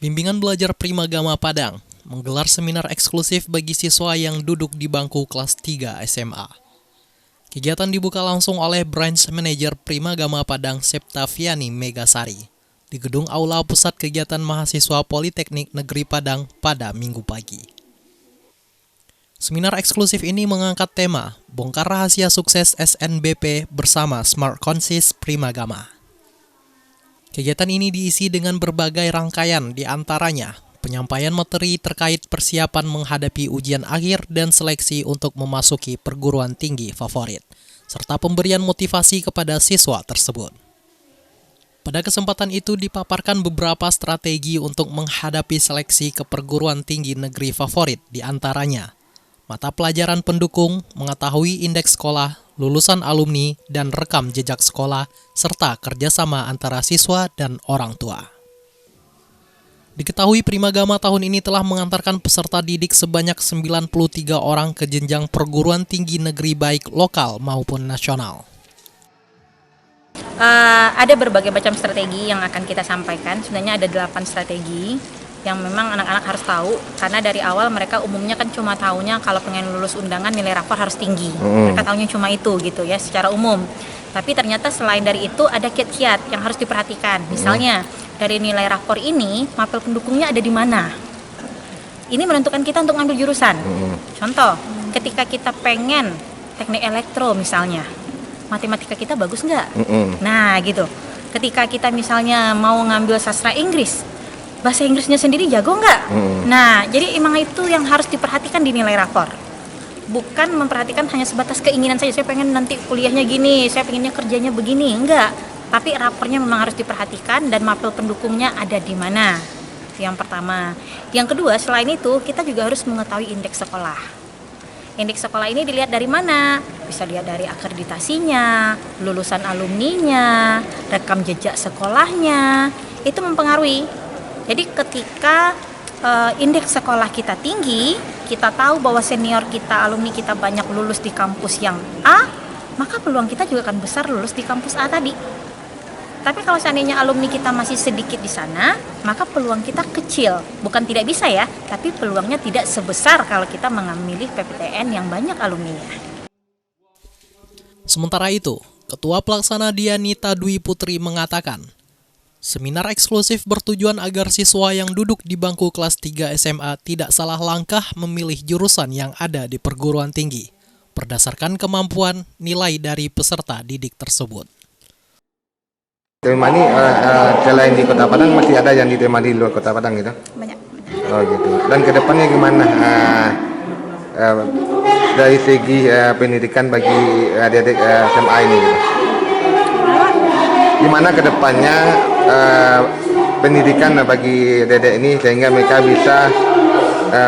Bimbingan Belajar Primagama Padang menggelar seminar eksklusif bagi siswa yang duduk di bangku kelas 3 SMA. Kegiatan dibuka langsung oleh Branch Manager Primagama Padang Septaviani Megasari di Gedung Aula Pusat Kegiatan Mahasiswa Politeknik Negeri Padang pada Minggu pagi. Seminar eksklusif ini mengangkat tema Bongkar Rahasia Sukses SNBP bersama Smart Conscious Primagama. Kegiatan ini diisi dengan berbagai rangkaian, di antaranya penyampaian materi terkait persiapan menghadapi ujian akhir dan seleksi untuk memasuki perguruan tinggi favorit, serta pemberian motivasi kepada siswa tersebut. Pada kesempatan itu dipaparkan beberapa strategi untuk menghadapi seleksi ke perguruan tinggi negeri favorit, di antaranya mata pelajaran pendukung, mengetahui indeks sekolah, lulusan alumni, dan rekam jejak sekolah, serta kerjasama antara siswa dan orang tua. Diketahui Primagama tahun ini telah mengantarkan peserta didik sebanyak 93 orang ke jenjang perguruan tinggi negeri baik lokal maupun nasional. Ada berbagai macam strategi yang akan kita sampaikan. Sebenarnya ada 8 strategi yang memang anak-anak harus tahu, karena dari awal mereka umumnya kan cuma taunya kalau pengen lulus undangan nilai rapor harus tinggi. Mereka taunya cuma itu gitu ya secara umum. Tapi ternyata selain dari itu ada kiat-kiat yang harus diperhatikan. Misalnya dari nilai rapor ini mapel pendukungnya ada di mana. Ini menentukan kita untuk ngambil jurusan. Contoh, ketika kita pengen teknik elektro misalnya, matematika kita bagus nggak? Nah gitu. Ketika kita misalnya mau ngambil sastra Inggris, bahasa Inggrisnya sendiri jago nggak? Nah, jadi emang itu yang harus diperhatikan di nilai rapor. Bukan memperhatikan hanya sebatas keinginan saja, saya pengen nanti kuliahnya gini, saya pengennya kerjanya begini, enggak. Tapi rapornya memang harus diperhatikan dan mapel pendukungnya ada di mana. Itu yang pertama. Yang kedua, selain itu, kita juga harus mengetahui indeks sekolah. Indeks sekolah ini dilihat dari mana? Bisa lihat dari akreditasinya, lulusan alumninya, rekam jejak sekolahnya. Itu mempengaruhi. Jadi ketika indeks sekolah kita tinggi, kita tahu bahwa senior kita, alumni kita banyak lulus di kampus yang A, maka peluang kita juga akan besar lulus di kampus A tadi. Tapi kalau seandainya alumni kita masih sedikit di sana, maka peluang kita kecil. Bukan tidak bisa ya, tapi peluangnya tidak sebesar kalau kita memilih PPTN yang banyak alumninya. Sementara itu, Ketua Pelaksana Dianita Dwi Putri mengatakan, seminar eksklusif bertujuan agar siswa yang duduk di bangku kelas 3 SMA tidak salah langkah memilih jurusan yang ada di perguruan tinggi, berdasarkan kemampuan nilai dari peserta didik tersebut. Tema ini selain di Kota Padang masih ada yang diterima di luar Kota Padang gitu? Banyak. Oh gitu. Dan kedepannya gimana dari segi pendidikan bagi adik-adik SMA ini gitu? Gimana kedepannya pendidikan bagi adik-adik ini sehingga mereka bisa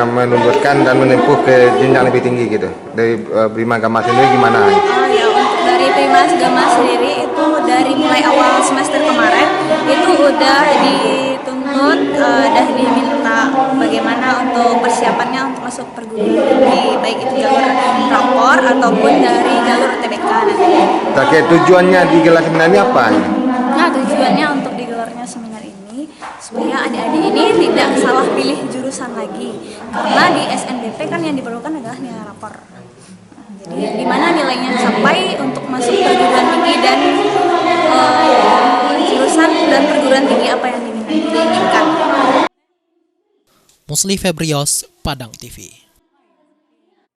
menunjukkan dan menempuh ke jenjang lebih tinggi gitu? Dari Primagama sendiri gimana? Ya, untuk dari Primagama sendiri itu dari mulai awal semester kemarin itu udah dituntut, udah diminta bagaimana untuk persiapannya untuk masuk perguruan tinggi, baik itu jalur rapor ataupun dari jalur UTBK nanti. Oke, tujuannya digelar seminar ini apa? Nah, tujuannya untuk digelarnya seminar ini supaya adik-adik ini tidak salah pilih jurusan lagi, karena di SNBP kan yang diperlukan adalah nilai rapor. Jadi di mana nilainya sampai untuk masuk perguruan tinggi dan jurusan dan perguruan tinggi apa yang diinginkan. Musli Febrios, Padang TV.